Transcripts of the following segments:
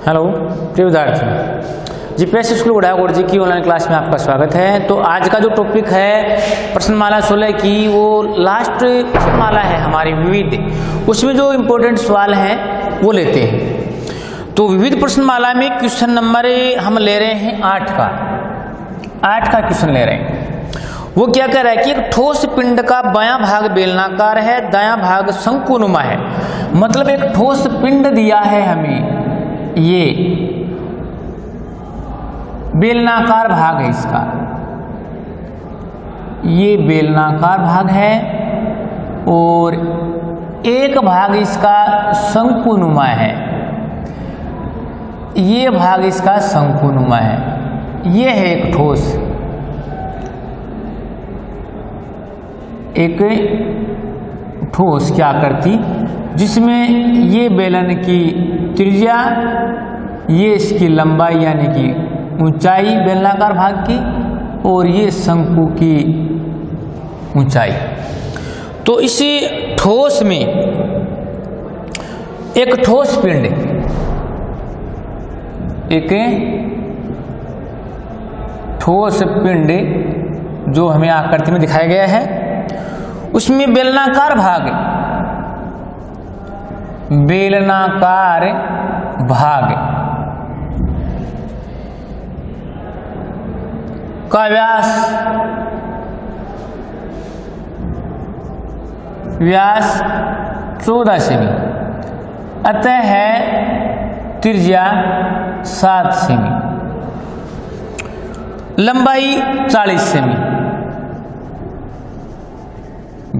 Hello प्रिय विद्यार्थी, GPS school गुड़ागुड़ जी की ऑनलाइन क्लास में आपका स्वागत है। तो आज का जो टॉपिक है प्रश्नमाला 16 की, वो लास्ट प्रश्नमाला है हमारी विविध, उसमें जो इम्पोर्टेंट सवाल हैं वो लेते हैं। तो विविध प्रश्नमाला में क्वेश्चन नंबर हम ले रहे हैं 8 का क्वेश्चन ले रहे हैं। वो क्या कह रहा है कि एक ठोस पिंड का बायां भाग बेलनाकार है, दायां भाग शंकुनुमा है। मतलब एक ठोस पिंड दिया है हमें, ये बेलनाकार भाग है इसका, ये बेलनाकार भाग है और एक भाग इसका शंकुनुमा है, ये भाग इसका शंकुनुमा है। ये है एक ठोस, एक ठोस क्या करती, जिसमें ये बेलन की त्रिज्या, ये इसकी लंबाई यानी कि ऊंचाई बेलनाकार भाग की, और ये शंकु की ऊंचाई। तो इसी ठोस में एक ठोस पिंड, एक ठोस पिंड जो हमें आकृति में दिखाया गया है, उसमें बेलनाकार भाग का व्यास 14 सेमी, अतः है त्रिज्या 7 सेमी, लंबाई 40 सेमी।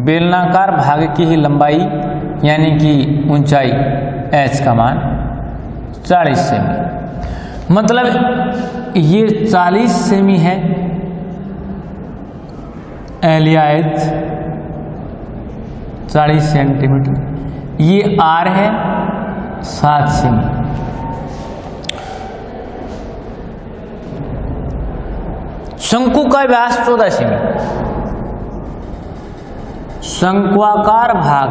बेलनाकार भाग की ही लंबाई यानी कि ऊंचाई h का मान 40 सेमी, मतलब ये 40 सेमी है एलिया h 40 सेंटीमीटर, ये r है 7 सेमी। शंकु का व्यास 14 सेमी, शंक्वाकार भाग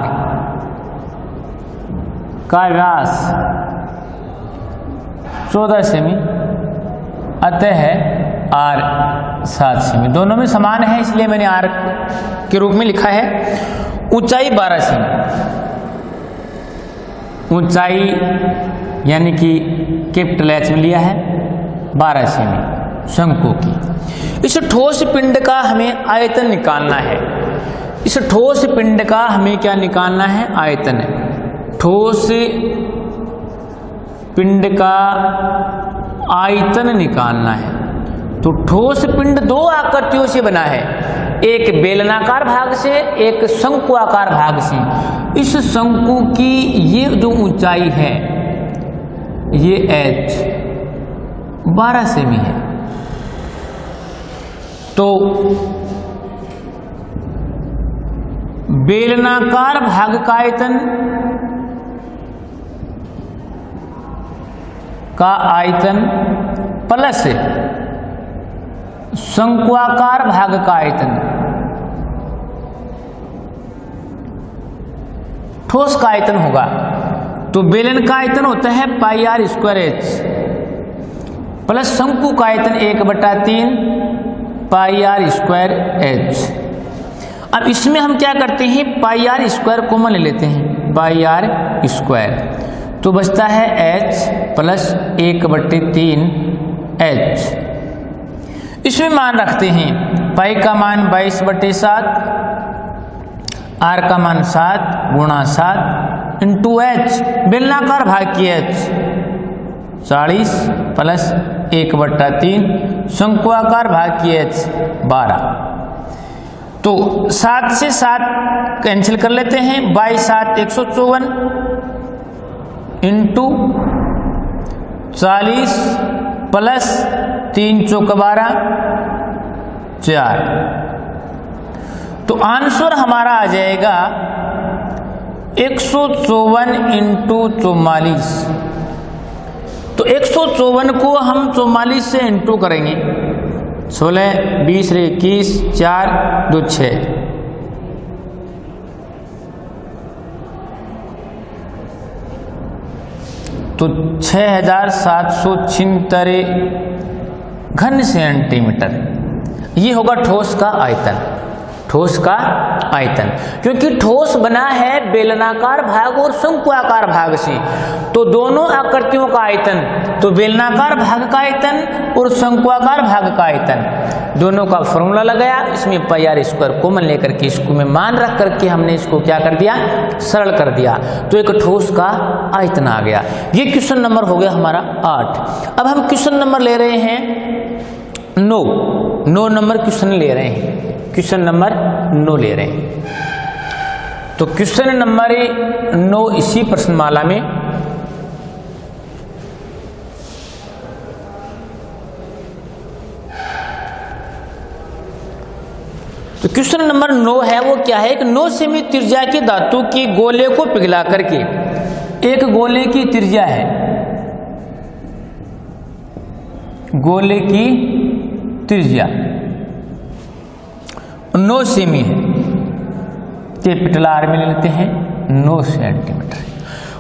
का व्यास 14 सेमी, अतः है r 7 सेमी। दोनों में समान है इसलिए मैंने r के रूप में लिखा है। ऊंचाई 12 सेमी, ऊंचाई यानी कि कैपिटल H में लिया है 12 सेमी शंकु की। इस ठोस पिंड का हमें आयतन निकालना है। इस ठोस पिंड का हमें क्या निकालना है? आयतन। ठोस पिंड का आयतन निकालना है। तो ठोस पिंड दो आकृतियों से बना है, एक बेलनाकार भाग से, एक शंक्वाकार भाग से। इस शंकु की ये जो ऊंचाई है, ये h 12 सेमी है। तो बेलनाकार भाग का आयतन प्लस शंक्वाकार भाग का आयतन, ठोस का आयतन होगा। तो बेलन का आयतन होता है पाई r स्क्वायर h प्लस शंकु का आयतन 1/3 पाई r स्क्वायर h। अब इसमें हम क्या करते हैं, पाई r स्क्वायर कॉमन ले लेते हैं, पाई r स्क्वायर, तो बचता है h प्लस 1/3 h। इसमें मान रखते हैं, पाई का मान 22/7, r का मान 7 गुणा 7 इंटू h, बेलनाकार भाग की h 40 प्लस 1/3, शंक्वाकार भाग की h 12। तो 7 से 7 कैंसिल कर लेते हैं, 22×7 154 इंटू 40 प्लस 3 चौक 12 4। तो आंसर हमारा आ जाएगा 154 इंटू 44। तो 154 को हम 44 से इंटू करेंगे, 16 20 21 4 2 6। तो 6776 घन सेंटीमीटर ये होगा ठोस का आयतन। ठोस का आयतन, क्योंकि ठोस बना है बेलनाकार भाग और शंक्वाकार भाग से, तो दोनों आकृतियों का आयतन, तो बेलनाकार भाग का आयतन और शंक्वाकार भाग का आयतन दोनों का फॉर्मूला लगाया, इसमें पाई आर स्क्वायर कॉमन लेकर के इसको में मान रख करके हमने इसको क्या कर दिया, सरल कर दिया, तो एक ठोस का आयतन आ गया। ये क्वेश्चन नंबर हो गया हमारा 8। अब हम क्वेश्चन नंबर ले रहे हैं 9 नंबर क्वेश्चन ले रहे हैं, क्वेश्चन नंबर 9 ले रहे हैं। तो क्वेश्चन नंबर 9 इसी प्रश्नमाला में तो क्वेश्चन नंबर 9 है वो क्या है, एक 9 सेमी त्रिज्या के धातु की गोले को पिघला करके, एक गोले की त्रिज्या है, गोले की त्रिज्या 9 सेमी है, कैपिटल आर में ले लेते हैं 9 सेंटीमीटर।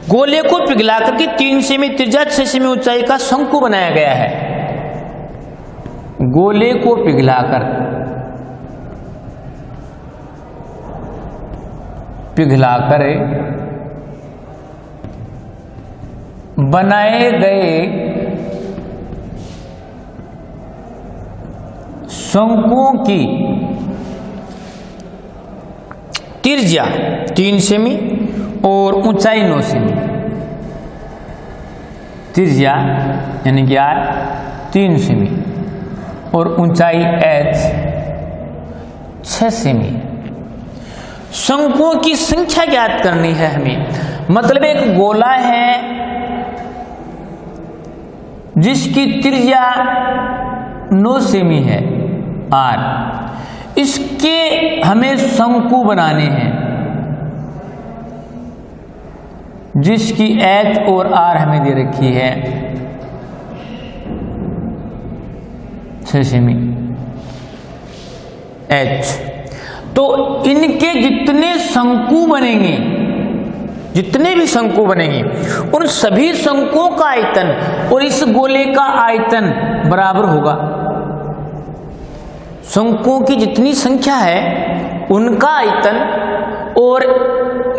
गोले को पिघला करके 3 सेमी त्रिज्या 6 सेमी ऊंचाई का शंकु बनाया गया है। गोले को पिघलाकर बनाए गए शंकुओं की त्रिज्या 3 सेमी और ऊंचाई 9 सेमी, त्रिज्या यानी कि आर 3 सेमी और ऊंचाई h 6 सेमी। शंकुओं की संख्या ज्ञात करनी है हमें, मतलब एक गोला है जिसकी त्रिज्या 9 सेमी है आर, इसके हमें शंकु बनाने हैं जिसकी एच और आर हमें दे रखी है 6 सेमी एच। तो इनके जितने शंकु बनेंगे, जितने भी शंकु बनेंगे, उन सभी शंकुओं का आयतन और इस गोले का आयतन बराबर होगा। शंकुओं की जितनी संख्या है उनका आयतन और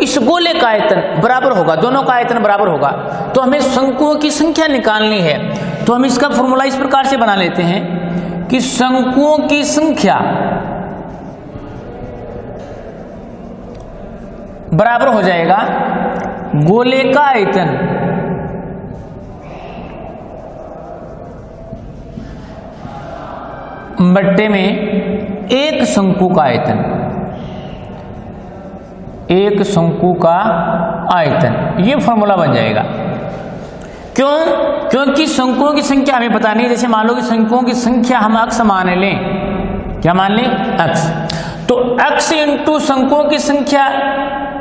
इस गोले का आयतन बराबर होगा, दोनों का आयतन बराबर होगा। तो हमें शंकुओं की संख्या निकालनी है, तो हम इसका फॉर्मूला इस प्रकार से बना लेते हैं कि शंकुओं की संख्या बराबर हो जाएगा गोले का आयतन बट्टे में एक शंकु का आयतन, एक शंकु का आयतन, ये फॉर्मूला बन जाएगा। क्यों? क्योंकि शंकुओं की संख्या हमें पता नहीं। जैसे मान लो कि शंकुओं की संख्या हम अक्ष मान लें, क्या मान लें? अक्ष। तो अक्ष इंटू शंकुओं की संख्या,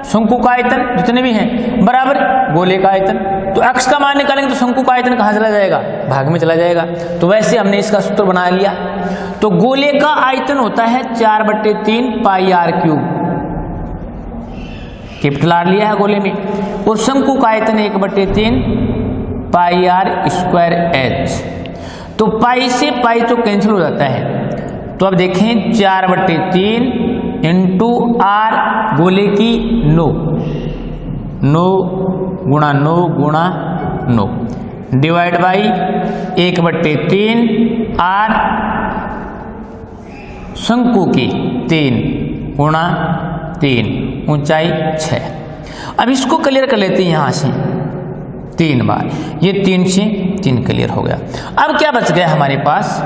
शंकु का आयतन जितने भी हैं बराबर गोले का आयतन। तो अक्ष का मान निकालेंगे तो शंकु का आयतन कहाँ चला जाएगा? भाग में चला जाएगा। तो वैसे हमने इसका सूत्र बना लिया। तो गोले का आयतन होता है 4/3 पाई आर क्यूब, कैपिटल आर लिया है गोले में, और शंकु का आयतन 1/3 पाई आर स्क्वायर एच। तो पाई से पाई तो कैंसिल हो जाता है। तो अब देखें 4/3 इंटू आर गोले की 9 गुणा 9 गुणा 9 डिवाइड बाई 1/3 आर शंकु की 3 गुणा 3 ऊंचाई 6। अब इसको क्लियर कर लेते हैं यहाँ से 3 बार, ये 3 से 3 क्लियर हो गया। अब क्या बच गया हमारे पास?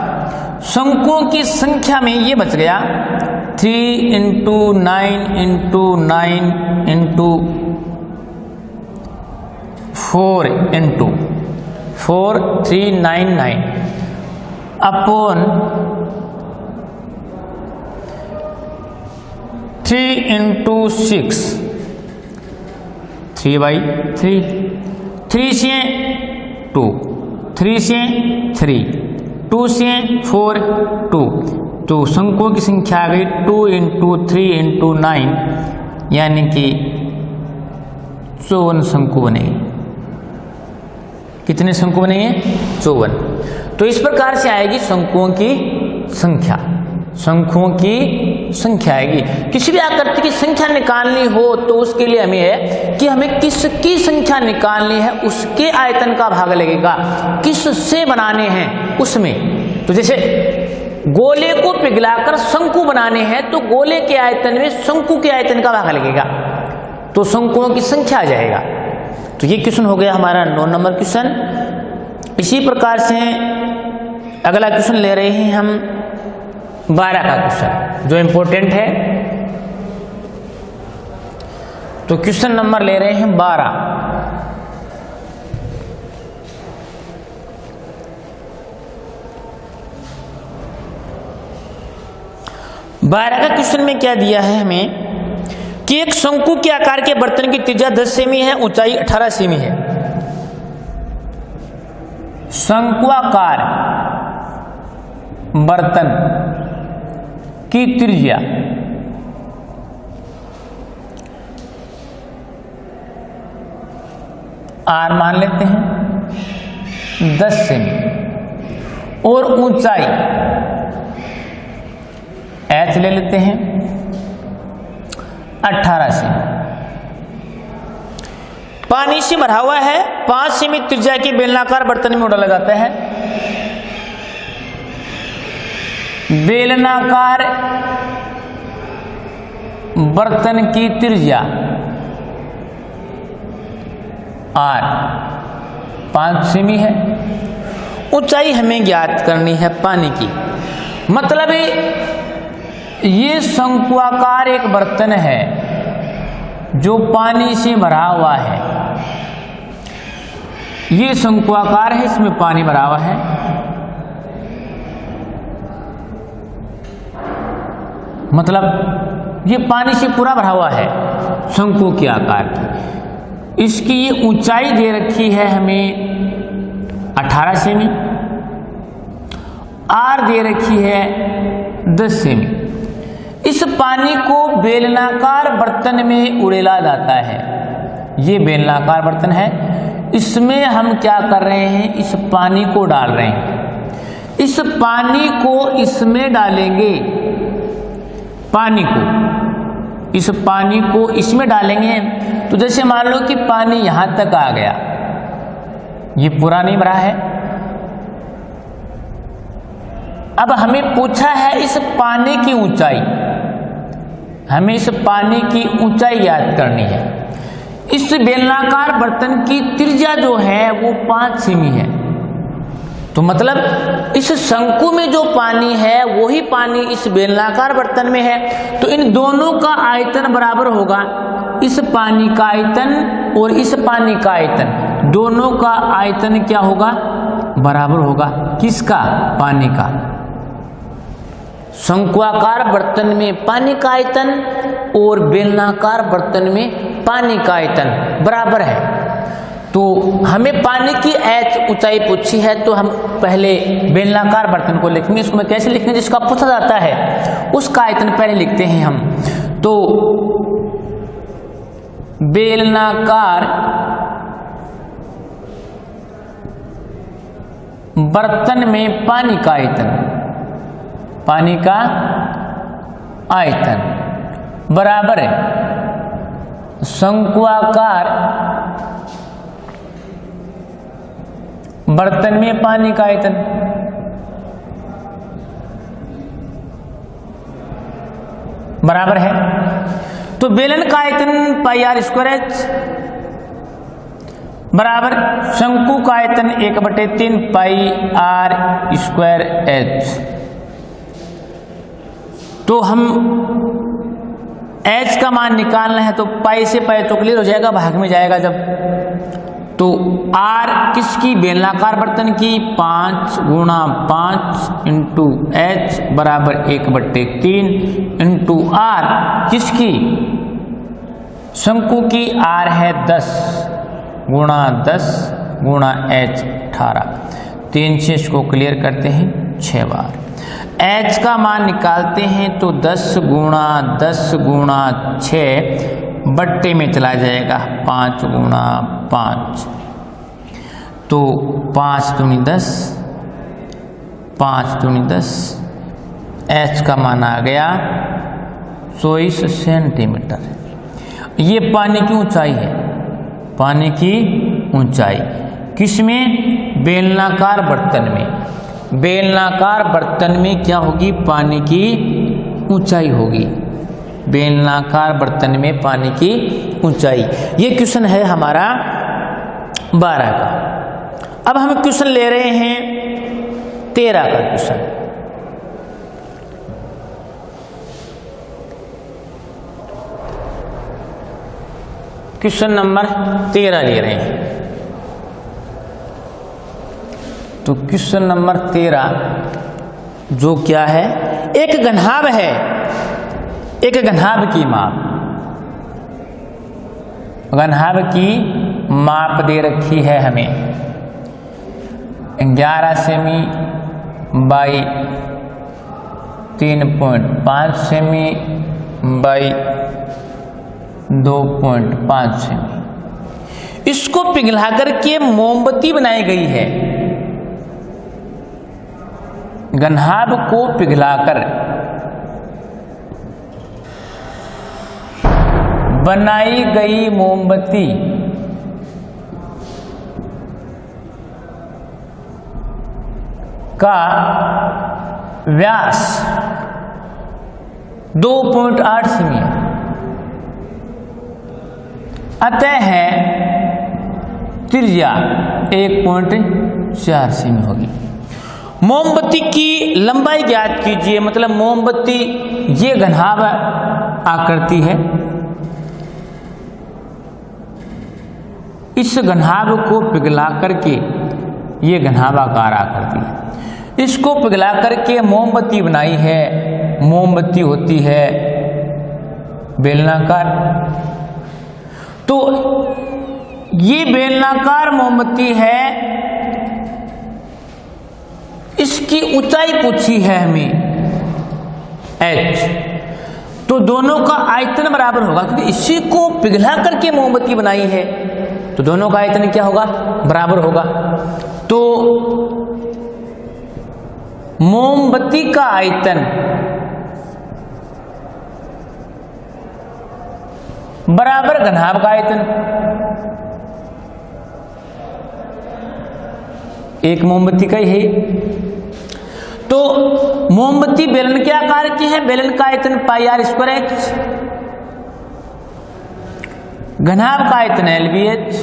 शंकुओं की संख्या में ये बच गया 3 into 9 into 9 into 4 into 4 399 upon 3 into 6 3/3, 3 से 2, 3 से 3, 2 से 4 2। तो शंकुओं की संख्या आ गई 2 इंटू 3 इंटू 9, यानी कि 54 शंकु बनेगी। कितने शंकु बनेंगे? 54। तो इस प्रकार से आएगी शंकुओं की संख्या, शंकुओं की संख्या आएगी। किसी भी आकृति की संख्या निकालनी हो तो उसके लिए हमें है कि हमें किसकी संख्या निकालनी है, उसके आयतन का भाग लगेगा, किससे बनाने हैं उसमें। तो जैसे गोले को पिघलाकर शंकु बनाने हैं तो गोले के आयतन में शंकु के आयतन का भाग लगेगा, तो शंकुओं की संख्या आ जाएगा। तो ये क्वेश्चन हो गया हमारा 9 नंबर क्वेश्चन। इसी प्रकार से अगला क्वेश्चन ले रहे हैं हम 12 का क्वेश्चन, जो इंपॉर्टेंट है। तो क्वेश्चन नंबर ले रहे हैं 12। का क्वेश्चन में क्या दिया है हमें कि एक शंकु के आकार के बर्तन की त्रिज्या 10 सेमी है, ऊंचाई 18 सेमी है। शंक्वाकार बर्तन की त्रिज्या आर मान लेते हैं 10 सेमी और ऊंचाई एच ले लेते हैं 18 सेमी। पानी से भरा हुआ है, 5 सेमी त्रिज्या के बेलनाकार बर्तन में डाला जाता है। बेलनाकार बर्तन की त्रिज्या आर 5 सेमी है, ऊंचाई हमें ज्ञात करनी है पानी की। मतलब ये शंक्वाकार एक बर्तन है जो पानी से भरा हुआ है। ये शंक्वाकार है, इसमें पानी भरा हुआ है। मतलब ये पानी से पूरा भरा हुआ है, शंकु के आकार की। इसकी ये ऊंचाई दे रखी है हमें 18 सेमी, आर दे रखी है 10 सेमी। इस पानी को बेलनाकार बर्तन में उड़ेला जाता है। ये बेलनाकार बर्तन है, इसमें हम क्या कर रहे हैं, इस पानी को डाल रहे हैं। इस पानी को इसमें डालेंगे, इस पानी को इसमें डालेंगे। तो जैसे मान लो कि पानी यहां तक आ गया, ये पूरा नहीं भरा है। अब हमें पूछा है इस पानी की ऊंचाई, हमें इस पानी की ऊंचाई याद करनी है। इस बेलनाकार बर्तन की त्रिज्या जो है वो 5 सेमी है। तो मतलब इस शंकु में जो पानी है वही पानी इस बेलनाकार बर्तन में है। तो इन दोनों का आयतन बराबर होगा। इस पानी का आयतन और इस पानी का आयतन, दोनों का आयतन क्या होगा, बराबर होगा। किसका? पानी का। शंक्वाकार बर्तन में पानी का आयतन और बेलनाकार बर्तन में पानी का आयतन बराबर है। तो हमें पानी की एच ऊंचाई पूछी है, तो हम पहले बेलनाकार बर्तन को लिखेंगे। इसको मैं कैसे लिखेंगे, जिसका पूछा जाता है उसका आयतन पहले लिखते हैं हम। तो बेलनाकार बर्तन में पानी का आयतन, पानी का आयतन बराबर है शंक्वाकार बर्तन में पानी का आयतन। बराबर है। तो बेलन का आयतन πr² बराबर शंकु का आयतन 1/3 πr²h। तो हम h का मान निकालना है, तो पाई से पाई तो क्लियर हो जाएगा, भाग में जाएगा जब। तो r किसकी? बेलनाकार बर्तन की 5 × 5 × h बराबर 1/3 × r किसकी? शंकु की। r है 10 × 10 × h 18। 3 से इसको क्लियर करते हैं 6 बार। h का मान निकालते हैं तो 10 × 10 × 6 बट्टे में चला जाएगा 5 × 5। तो 5 दूनी 10, 5 दूनी 10, h का मान आ गया 24 सेंटीमीटर। ये पानी की ऊंचाई है, पानी की ऊंचाई किसमें? बेलनाकार बर्तन में। बेलनाकार बर्तन में क्या होगी? पानी की ऊंचाई होगी। बेलनाकार बर्तन में पानी की ऊंचाई। ये क्वेश्चन है हमारा 12 का। अब हम क्वेश्चन ले रहे हैं 13 का क्वेश्चन। क्वेश्चन नंबर 13 ले रहे हैं। तो क्वेश्चन नंबर 13 जो क्या है? एक घनाभ है, एक घनाभ की माप, घनाभ की माप दे रखी है हमें 11 semi by 3.5 semi by 2.5 semi. इसको पिघला करके मोमबत्ती बनाई गई है। घनाभ को पिघलाकर बनाई गई मोमबत्ती का व्यास 2.8 सेमी है, अतः है त्रिज्या 1.4 सेमी होगी। मोमबत्ती की लंबाई ज्ञात कीजिए, मतलब मोमबत्ती ये घनाभ आकृति है, इस घनाभ को पिघला करके ये घनाभाकार आकृति है, इसको पिघला करके मोमबत्ती बनाई है। मोमबत्ती होती है बेलनाकार। तो ये बेलनाकार मोमबत्ती है, इसकी ऊंचाई पूछी है हमें h। तो दोनों का आयतन बराबर होगा, क्योंकि इसी को पिघला करके मोमबत्ती बनाई है, तो दोनों का आयतन क्या होगा? बराबर होगा। तो मोमबत्ती का आयतन बराबर घनाभ का आयतन। एक मोमबत्ती का ही है। तो मोमबत्ती बेलन के आकार की है, बेलन का आयतन πr²h, घनाभ का आयतन LBH,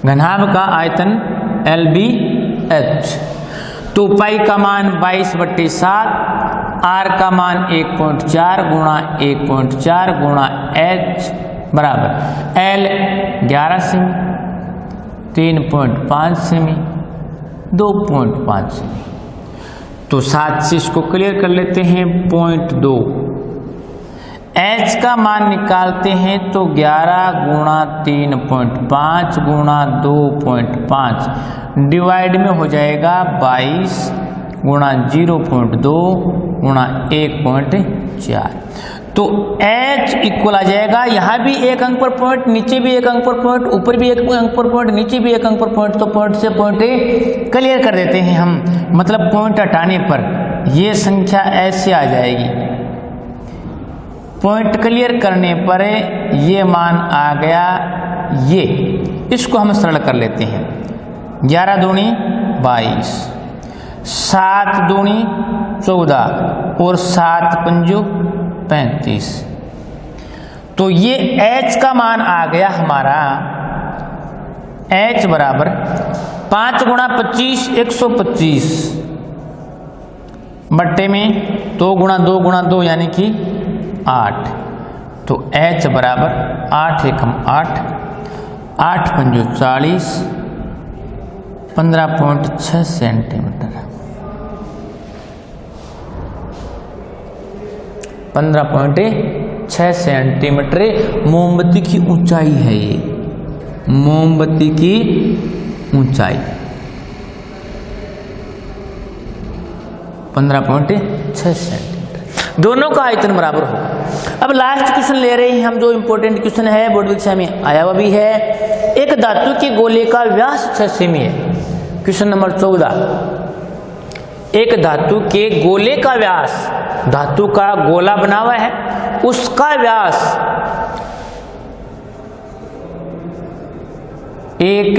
घनाभ का आयतन LBH। तो पाई का मान 22/7, r का मान 1.4 गुणा 1.4 गुणा h बराबर L 11 सेमी, 3.5 सेमी, 2.5 सेमी। तो 7 से इसको क्लियर कर लेते हैं। 0.2 h का मान निकालते हैं तो 11 गुणा 3.5 गुणा 2.5 डिवाइड में हो जाएगा 22 गुणा 0.2 गुणा 1.4। तो h इक्वल आ जाएगा, यहाँ भी एक अंक पर पॉइंट, नीचे भी एक अंक पर पॉइंट, ऊपर भी एक अंक पर पॉइंट, नीचे भी एक अंक पर पॉइंट। तो पॉइंट से पॉइंट क्लियर कर देते हैं हम, मतलब पॉइंट हटाने पर ये संख्या ऐसे आ जाएगी। पॉइंट क्लियर करने पर ये मान आ गया ये। इसको हम सरल कर लेते हैं। 11 दूनी 22, 7 दूनी 14 और 7 पंजो 35। तो ये h का मान आ गया हमारा, h बराबर 5 गुणा 25 125 बट्टे में 2 गुणा 2 गुणा 2 यानी कि 8। तो h बराबर 8 एकम 8, 8 पंजो 40, 15.6 सेंटीमीटर, 15.6 सेंटीमीटर मोमबत्ती की ऊंचाई है। ये मोमबत्ती की ऊंचाई 15.6 सेंटीमीटर। दोनों का आयतन बराबर होगा। अब लास्ट क्वेश्चन ले रहे हैं हम, जो इंपॉर्टेंट क्वेश्चन है, बोर्ड परीक्षा में आया हुआ भी है। एक एक धातु के गोले का व्यास 6 सेमी है। क्वेश्चन नंबर 14, एक धातु के गोले का व्यास, धातु का गोला बना हुआ है, उसका व्यास एक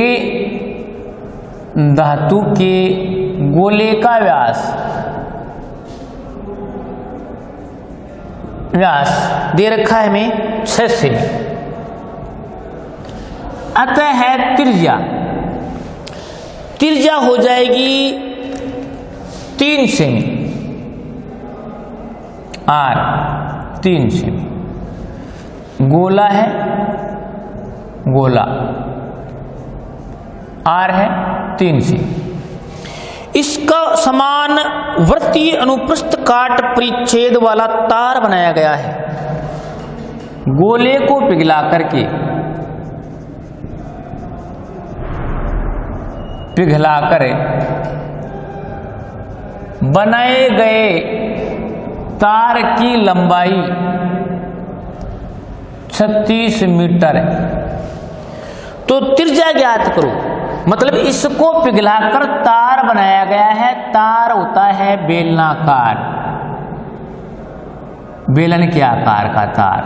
धातु के गोले का व्यास दे रखा है हमें 6 सेमी। अतः है त्रिज्या हो जाएगी 3 सेमी, आर 3 सेमी। गोला है, गोला आर है 3 सेमी। इसका समान वृत्तीय अनुप्रस्थ काट परिच्छेद वाला तार बनाया गया है। गोले को पिघलाकर बनाए गए तार की लंबाई 36 मीटर है। तो त्रिज्या ज्ञात करो, मतलब इसको पिघलाकर तार बनाया गया है। तार होता है बेलनाकार, बेलन के आकार का तार,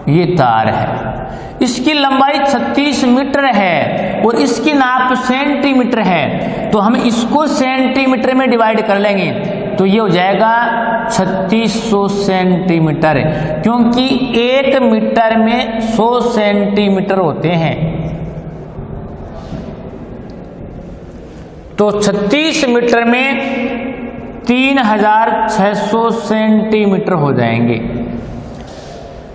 ये तार है। इसकी लंबाई 36 मीटर है और इसकी नाप सेंटीमीटर है। तो हम इसको सेंटीमीटर में डिवाइड कर लेंगे तो ये हो जाएगा 3600 सेंटीमीटर, क्योंकि 1 मीटर में 100 सेंटीमीटर होते हैं। तो 36 मीटर में 3600 सेंटीमीटर हो जाएंगे।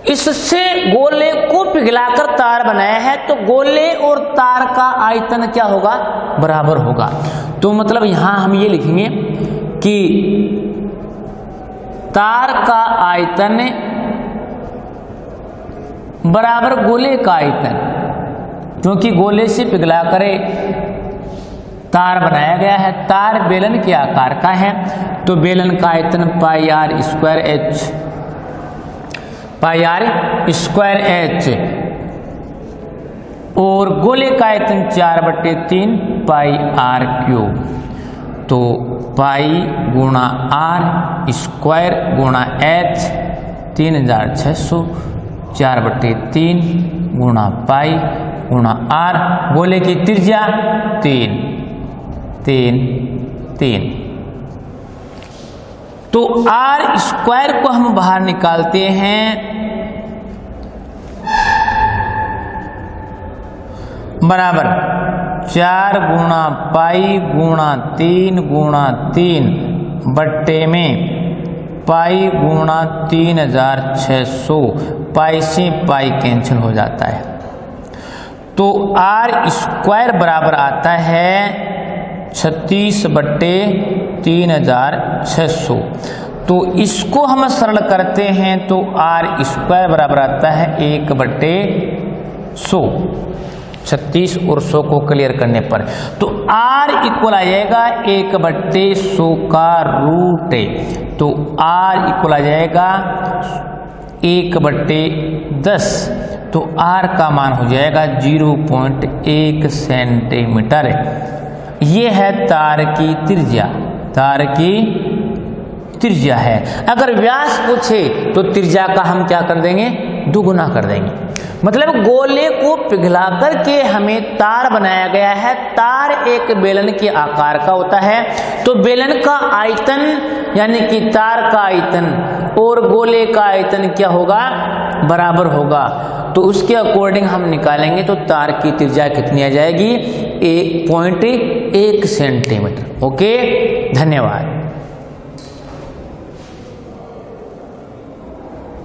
इससे गोले को पिघलाकर तार बनाया है, तो गोले और तार का आयतन क्या होगा? बराबर होगा। तो मतलब यहां हम ये लिखेंगे कि तार का आयतन बराबर गोले का आयतन, क्योंकि गोले से पिघलाकर तार बनाया गया है। तार बेलन के आकार का है, तो बेलन का आयतन पाई आर स्क्वायर एच और गोले का आयतन 4/3 पाई आर क्यूब। तो पाई गुणा आर स्क्वायर गुणा एच 3600, 4/3 गुणा पाई गुणा आर। गोले की त्रिज्या 3। तो आर स्क्वायर को हम बाहर निकालते हैं, बराबर 4 गुणा पाई गुणा 3 गुणा 3 बट्टे में पाई गुणा 3600। पाई से पाई कैंसिल हो जाता है, तो आर स्क्वायर बराबर आता है 36/3600। तो इसको हम सरल करते हैं तो आर स्क्वायर बराबर आता है 1/100। 36 और 100 को क्लियर करने पर तो आर इक्वल आ जाएगा 1/100 का रूट। तो आर इक्वल आ जाएगा 1/10। तो आर का मान हो जाएगा 0.1 सेंटीमीटर। ये है तार की त्रिज्या, तार की त्रिज्या है। अगर व्यास पूछे तो त्रिज्या का हम क्या कर देंगे? दुगुना कर देंगे। मतलब गोले को पिघला करके हमें तार बनाया गया है। तार एक बेलन के आकार का होता है, तो बेलन का आयतन यानी कि तार का आयतन और गोले का आयतन क्या होगा? बराबर होगा। तो उसके अकॉर्डिंग हम निकालेंगे तो तार की त्रिज्या कितनी आ जाएगी? 1.1 सेंटीमीटर। ओके, धन्यवाद।